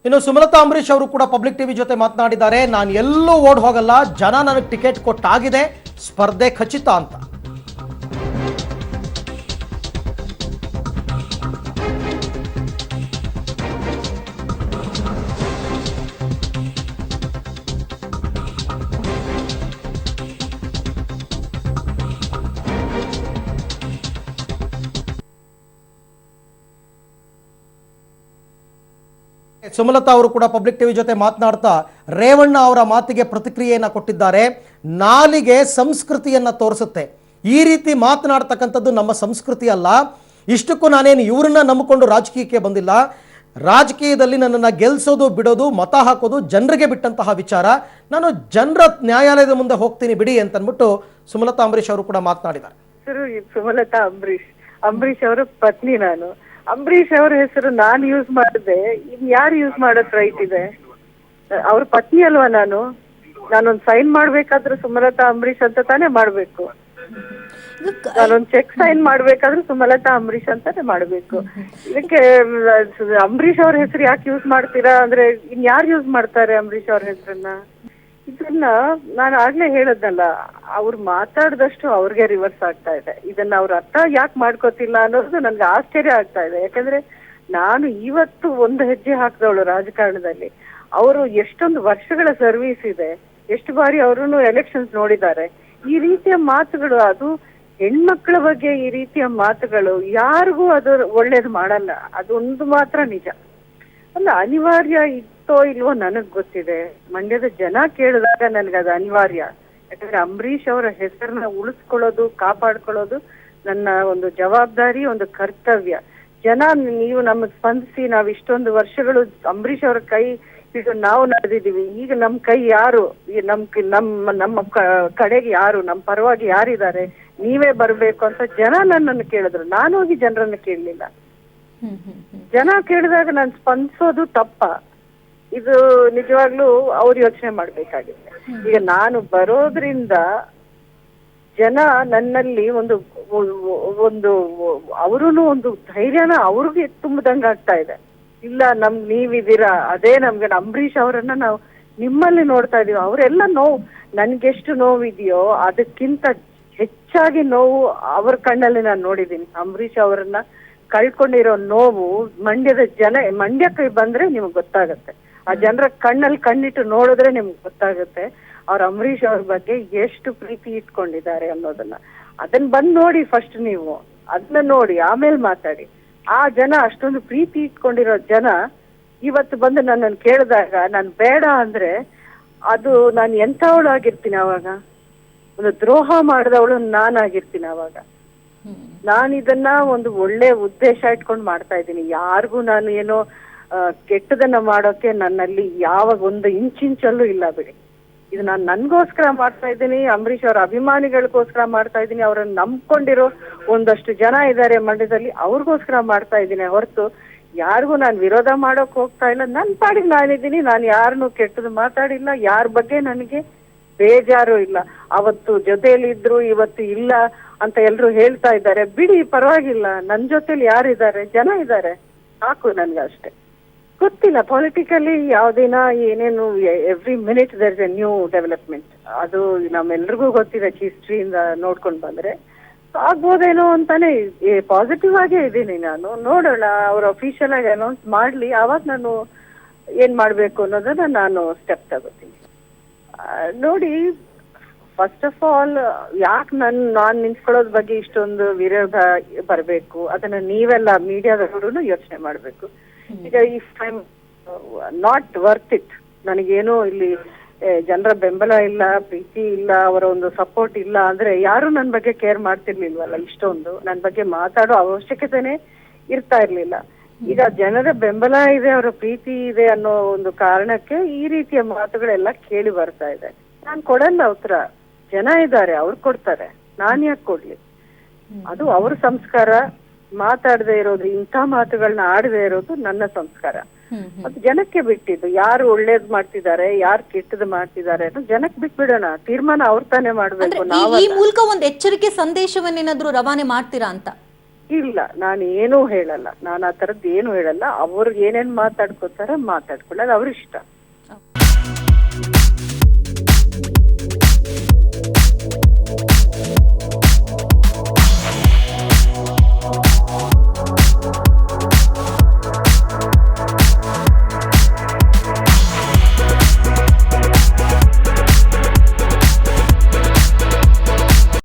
ಇನ್ನು ಸುಮಲತಾ ಅಂಬರೀಶ್ ಅವರು ಕೂಡ ಪಬ್ಲಿಕ್ ಟಿವಿ ಜೊತೆ ಮಾತನಾಡಿದ್ದಾರೆ. ನಾನು ಎಲ್ಲೂ ಓಡ್ ಹೋಗಲ್ಲ, ಜನ ನನಗೆ ಟಿಕೆಟ್ ಕೊಟ್ಟಾಗಿದೆ, ಸ್ಪರ್ಧೆ ಖಚಿತ ಅಂತ. ಸುಮಲತಾ ಅವರು ಕೂಡ ಪಬ್ಲಿಕ್ ಟಿವಿ ಜೊತೆ ಮಾತನಾಡ್ತಾ ರೇವಣ್ಣ ಅವರ ಮಾತಿಗೆ ಪ್ರತಿಕ್ರಿಯೆಯನ್ನು ಕೊಟ್ಟಿದ್ದಾರೆ. ನಾಲಿಗೆ ಸಂಸ್ಕೃತಿಯನ್ನ ತೋರಿಸುತ್ತೆ. ಈ ರೀತಿ ಮಾತನಾಡ್ತಕ್ಕಂಥದ್ದು ನಮ್ಮ ಸಂಸ್ಕೃತಿ ಅಲ್ಲ. ಇಷ್ಟಕ್ಕೂ ನಾನೇನು ಇವ್ರನ್ನ ನಂಬಿಕೊಂಡು ರಾಜಕೀಯಕ್ಕೆ ಬಂದಿಲ್ಲ. ರಾಜಕೀಯದಲ್ಲಿ ನನ್ನನ್ನು ಗೆಲ್ಸೋದು ಬಿಡೋದು, ಮತ ಹಾಕೋದು ಜನರಿಗೆ ಬಿಟ್ಟಂತಹ ವಿಚಾರ. ನಾನು ಜನರ ನ್ಯಾಯಾಲಯದ ಮುಂದೆ ಹೋಗ್ತೀನಿ ಬಿಡಿ ಅಂತನ್ಬಿಟ್ಟು ಸುಮಲತಾ ಅಂಬರೀಶ್ ಅವರು ಕೂಡ ಮಾತನಾಡಿದ್ದಾರೆ. ಸುಮಲತಾ ಅಂಬರೀಶ್ ಅವರ ಪತ್ನಿ ನಾನು. ಅಂಬರೀಶ್ ಅವರ ಹೆಸರು ನಾನು ಯೂಸ್ ಮಾಡಿದೆ, ಇನ್ ಯಾರು ಯೂಸ್ ಮಾಡೋದ್ ರೈಟ್ ಇದೆ? ಅವ್ರ ಪತ್ನಿ ಅಲ್ವಾ ನಾನೊಂದ್ ಸೈನ್ ಮಾಡ್ಬೇಕಾದ್ರೂ ಸುಮಲತಾ ಅಂಬರೀಶ್ ಅಂತ ತಾನೇ ಮಾಡ್ಬೇಕು. ನಾನೊಂದ್ ಚೆಕ್ ಸೈನ್ ಮಾಡ್ಬೇಕಾದ್ರೂ ಸುಮಲತಾ ಅಂಬರೀಶ್ ಅಂತಾನೆ ಮಾಡ್ಬೇಕು. ಇದಕ್ಕೆ ಅಂಬರೀಶ್ ಅವ್ರ ಹೆಸರು ಯಾಕೆ ಯೂಸ್ ಮಾಡ್ತೀರಾ ಅಂದ್ರೆ ಇನ್ ಯಾರು ಯೂಸ್ ಮಾಡ್ತಾರೆ ಅಂಬರೀಶ್ ಅವ್ರ ಹೆಸರನ್ನ? ಇದನ್ನ ನಾನು ಆಗ್ಲೇ ಹೇಳದ್ನಲ್ಲ, ಅವ್ರು ಮಾತಾಡ್ದಷ್ಟು ಅವ್ರಿಗೆ ರಿವರ್ಸ್ ಆಗ್ತಾ ಇದೆ. ಇದನ್ನ ಅವ್ರ ಅರ್ಥ ಯಾಕೆ ಮಾಡ್ಕೋತಿಲ್ಲ ಅನ್ನೋದು ನನ್ಗೆ ಆಶ್ಚರ್ಯ ಆಗ್ತಾ ಇದೆ. ಯಾಕಂದ್ರೆ ನಾನು ಇವತ್ತು ಒಂದು ಹೆಜ್ಜೆ ಹಾಕಿದವಳು ರಾಜಕಾರಣದಲ್ಲಿ. ಅವರು ಎಷ್ಟೊಂದು ವರ್ಷಗಳ ಸರ್ವಿಸ್ ಇದೆ, ಎಷ್ಟು ಬಾರಿ ಅವರು ಎಲೆಕ್ಷನ್ಸ್ ನೋಡಿದ್ದಾರೆ. ಈ ರೀತಿಯ ಮಾತುಗಳು, ಅದು ಹೆಣ್ಮಕ್ಳ ಬಗ್ಗೆ ಈ ರೀತಿಯ ಮಾತುಗಳು ಯಾರಿಗೂ ಅದು ಒಳ್ಳೇದು ಮಾಡಲ್ಲ. ಅದೊಂದು ಮಾತ್ರ ನಿಜ ಅಲ್ಲ. ಅನಿವಾರ್ಯ ಇತ್ತೋ ಇಲ್ವೋ ನನಗ್ ಗೊತ್ತಿದೆ. ಮಂಡ್ಯದ ಜನ ಕೇಳಿದಾಗ ನನ್ಗದು ಅನಿವಾರ್ಯ. ಯಾಕಂದ್ರೆ ಅಂಬರೀಶ್ ಅವರ ಹೆಸರನ್ನ ಉಳಿಸ್ಕೊಳ್ಳೋದು, ಕಾಪಾಡ್ಕೊಳ್ಳೋದು ನನ್ನ ಒಂದು ಜವಾಬ್ದಾರಿ, ಒಂದು ಕರ್ತವ್ಯ. ಜನ ನೀವು ನಮಗ್ ಸ್ಪಂದಿಸಿ, ನಾವ್ ಇಷ್ಟೊಂದು ವರ್ಷಗಳು ಅಂಬರೀಶ್ ಅವರ ಕೈ ಹಿಡಿದು ನಾವು ನಡೆದಿದೀವಿ. ಈಗ ನಮ್ ಕೈ ಯಾರು, ನಮ್ಮ ಕಡೆಗೆ ಯಾರು, ನಮ್ ಪರವಾಗಿ ಯಾರಿದ್ದಾರೆ, ನೀವೇ ಬರ್ಬೇಕು ಅಂತ ಜನ ನನ್ನನ್ನು ಕೇಳಿದ್ರು. ನಾನು ಹೋಗಿ ಜನರನ್ನ ಕೇಳಲಿಲ್ಲ. ಜನ ಕೇಳಿದಾಗ ನಾನು ಸ್ಪಂದಿಸೋದು ತಪ್ಪ? ಇದು ನಿಜವಾಗ್ಲೂ ಅವ್ರು ಯೋಚನೆ ಮಾಡ್ಬೇಕಾಗಿದೆ. ಈಗ ನಾನು ಬರೋದ್ರಿಂದ ಜನ ನನ್ನಲ್ಲಿ ಒಂದು ಅವರೂ ಒಂದು ಧೈರ್ಯನ ಅವ್ರಿಗೆ ತುಂಬದಂಗ ಆಗ್ತಾ ಇದೆ. ಇಲ್ಲ ನೀವಿದ್ದೀರಾ, ಅದೇ ನಮ್ಗೆ ಅಂಬರೀಶ್ ಅವರನ್ನ ನಾವು ನಿಮ್ಮಲ್ಲಿ ನೋಡ್ತಾ ಇದೀವಿ. ಅವರೆಲ್ಲ ನೋವು, ನನ್ಗೆಷ್ಟು ನೋವಿದೆಯೋ ಅದಕ್ಕಿಂತ ಹೆಚ್ಚಾಗಿ ನೋವು ಅವ್ರ ಕಣ್ಣಲ್ಲಿ ನಾನು ನೋಡಿದ್ದೀನಿ. ಅಂಬರೀಶ್ ಅವರನ್ನ ಕಳ್ಕೊಂಡಿರೋ ನೋವು ಮಂಡ್ಯಕ್ಕೆ ಬಂದ್ರೆ ನಿಮ್ಗೆ ಗೊತ್ತಾಗತ್ತೆ. ಆ ಜನರ ಕಣ್ಣಲ್ಲಿ ಕಣ್ಣಿಟ್ಟು ನೋಡಿದ್ರೆ ನಿಮ್ಗೆ ಗೊತ್ತಾಗುತ್ತೆ ಅವ್ರ ಅಂಬರೀಶ್ ಅವ್ರ ಬಗ್ಗೆ ಎಷ್ಟು ಪ್ರೀತಿ ಇಟ್ಕೊಂಡಿದ್ದಾರೆ ಅನ್ನೋದನ್ನ. ಅದನ್ನ ಬಂದ್ ನೋಡಿ ಫಸ್ಟ್, ನೀವು ಅದನ್ನ ನೋಡಿ ಆಮೇಲೆ ಮಾತಾಡಿ. ಆ ಜನ, ಅಷ್ಟೊಂದು ಪ್ರೀತಿ ಇಟ್ಕೊಂಡಿರೋ ಜನ ಇವತ್ತು ಬಂದು ನನ್ನನ್ನು ಕೇಳಿದಾಗ ನಾನು ಬೇಡ ಅಂದ್ರೆ ಅದು ನಾನು ಎಂಥವಳು ಆಗಿರ್ತೀನಿ ಅವಾಗ? ಒಂದು ದ್ರೋಹ ಮಾಡಿದವಳು ನಾನಾಗಿರ್ತೀನಿ ಅವಾಗ. ನಾನಿದನ್ನ ಒಂದು ಒಳ್ಳೆ ಉದ್ದೇಶ ಇಟ್ಕೊಂಡು ಮಾಡ್ತಾ ಇದ್ದೀನಿ. ಯಾರಿಗೂ ನಾನು ಏನೋ ಕೆಟ್ಟದನ್ನ ಮಾಡೋಕೆ ನನ್ನಲ್ಲಿ ಯಾವಾಗ ಒಂದು ಇಂಚಿಂಚಲ್ಲೂ ಇಲ್ಲ ಬಿಡಿ. ಇದು ನಾನು ನನ್ಗೋಸ್ಕರ ಮಾಡ್ತಾ ಇದ್ದೀನಿ, ಅಂಬರೀಶ್ ಅವರ ಅಭಿಮಾನಿಗಳಿಗೋಸ್ಕರ ಮಾಡ್ತಾ ಇದ್ದೀನಿ. ಅವ್ರನ್ನ ನಂಬ್ಕೊಂಡಿರೋ ಒಂದಷ್ಟು ಜನ ಇದ್ದಾರೆ ಮಂಡ್ಯದಲ್ಲಿ, ಅವ್ರಿಗೋಸ್ಕರ ಮಾಡ್ತಾ ಇದ್ದೀನಿ ಹೊರತು ಯಾರಿಗೂ ನಾನು ವಿರೋಧ ಮಾಡೋಕ್ ಹೋಗ್ತಾ ಇಲ್ಲ. ನನ್ ಪಾಡಿಗೆ ನಾನಿದ್ದೀನಿ. ನಾನು ಯಾರನ್ನು ಕೆಟ್ಟದ್ದು ಮಾತಾಡಿಲ್ಲ. ಯಾರ ಬಗ್ಗೆ ನನಗೆ ಬೇಜಾರು ಇಲ್ಲ. ಅವತ್ತು ಜೊತೆಯಲ್ಲಿ ಇದ್ರು, ಇವತ್ತು ಇಲ್ಲ ಅಂತ ಎಲ್ರು ಹೇಳ್ತಾ ಇದ್ದಾರೆ. ಬಿಡಿ, ಪರವಾಗಿಲ್ಲ. ನನ್ ಜೊತೆಲಿ ಯಾರಿದ್ದಾರೆ? ಜನ ಇದ್ದಾರೆ, ಸಾಕು ನನ್ಗೆ ಅಷ್ಟೇ. ಗೊತ್ತಿಲ್ಲ ಪೊಲಿಟಿಕಲಿ ಯಾವ್ದಿನ ಏನೇನು, every minute there is a new development. ಅದು ನಮ್ಮೆಲ್ರಿಗೂ ಗೊತ್ತಿದೆ, ಹಿಸ್ಟ್ರಿಯಿಂದ ನೋಡ್ಕೊಂಡ್ ಬಂದ್ರೆ ಆಗ್ಬೋದೇನೋ ಅಂತಾನೆ ಪಾಸಿಟಿವ್ ಆಗೇ ಇದ್ದೀನಿ ನಾನು. ನೋಡೋಣ, ಅವ್ರು ಅಫಿಷಿಯಲ್ ಆಗಿ ಅನೌನ್ಸ್ ಮಾಡ್ಲಿ, ಆವಾಗ ನಾನು ಏನ್ ಮಾಡ್ಬೇಕು ಅನ್ನೋದನ್ನ ನಾನು ಸ್ಟೆಪ್ ತಗೋತೀನಿ. ನೋಡಿ, ಫಸ್ಟ್ ಆಫ್ ಆಲ್ ಯಾಕೆ ನಾನ್ ನಿಂತ್ಕೊಳ್ಳೋದ್ ಬಗ್ಗೆ ಇಷ್ಟೊಂದು ವಿರೋಧ ಬರಬೇಕು, ಅದನ್ನ ನೀವೆಲ್ಲ ಮೀಡಿಯಾದವರು ಯೋಚನೆ ಮಾಡ್ಬೇಕು. ಈಗ if I am not worth it, ನನಗೇನು ಇಲ್ಲಿ ಜನರ ಬೆಂಬಲ ಇಲ್ಲ, ಪ್ರೀತಿ ಇಲ್ಲ, ಅವರ ಒಂದು ಸಪೋರ್ಟ್ ಇಲ್ಲ ಅಂದ್ರೆ ಯಾರು ನನ್ನ ಬಗ್ಗೆ ಕೇರ್ ಮಾಡ್ತಿರ್ಲಿಲ್ವಲ್ಲ. ಇಷ್ಟೊಂದು ನನ್ನ ಬಗ್ಗೆ ಮಾತಾಡೋ ಅವಶ್ಯಕತೆನೇ ಇರ್ತಾ ಇರ್ಲಿಲ್ಲ. ಈಗ ಜನರ ಬೆಂಬಲ ಇದೆ, ಅವರ ಪ್ರೀತಿ ಇದೆ ಅನ್ನೋ ಒಂದು ಕಾರಣಕ್ಕೆ ಈ ರೀತಿಯ ಮಾತುಗಳೆಲ್ಲ ಕೇಳಿ ಬರ್ತಾ ಇದೆ. ನಾನ್ ಕೊಡಲ್ಲ ಉತ್ತರ. ಜನ ಇದ್ದಾರೆ, ಅವ್ರು ಕೊಡ್ತಾರೆ, ನಾನ್ ಯಾಕೆ ಕೊಡ್ಲಿ? ಅದು ಅವ್ರ ಸಂಸ್ಕಾರ. ಮಾತಾಡದೆ ಇರೋದು, ಇಂಥ ಮಾತುಗಳನ್ನ ಆಡದೆ ಇರೋದು ನನ್ನ ಸಂಸ್ಕಾರ. ಅದು ಜನಕ್ಕೆ ಬಿಟ್ಟಿದ್ದು. ಯಾರು ಒಳ್ಳೇದ್ ಮಾಡ್ತಿದ್ದಾರೆ, ಯಾರು ಕೆಟ್ಟದ್ ಮಾಡ್ತಿದ್ದಾರೆ ಅನ್ನೋ ಜನಕ್ಕೆ ಬಿಟ್ಬಿಡೋಣ. ತೀರ್ಮಾನ ಅವ್ರ ತಾನೇ ಮಾಡ್ಬೇಕು. ಈ ಮೂಲಕ ಒಂದು ಎಚ್ಚರಿಕೆ ಸಂದೇಶವನ್ನೇನಾದ್ರೂ ರವಾನೆ ಮಾಡ್ತೀರಾ ಅಂತ? ಇಲ್ಲ, ನಾನು ಏನೂ ಹೇಳಲ್ಲ, ನಾನು ಆ ತರದ್ದು ಏನು ಹೇಳಲ್ಲ. ಅವ್ರು ಏನೇನ್ ಮಾತಾಡ್ಕೋತಾರ ಮಾತಾಡ್ಕೊಳ್ಳಿ, ಅದು ಅವ್ರ ಇಷ್ಟ.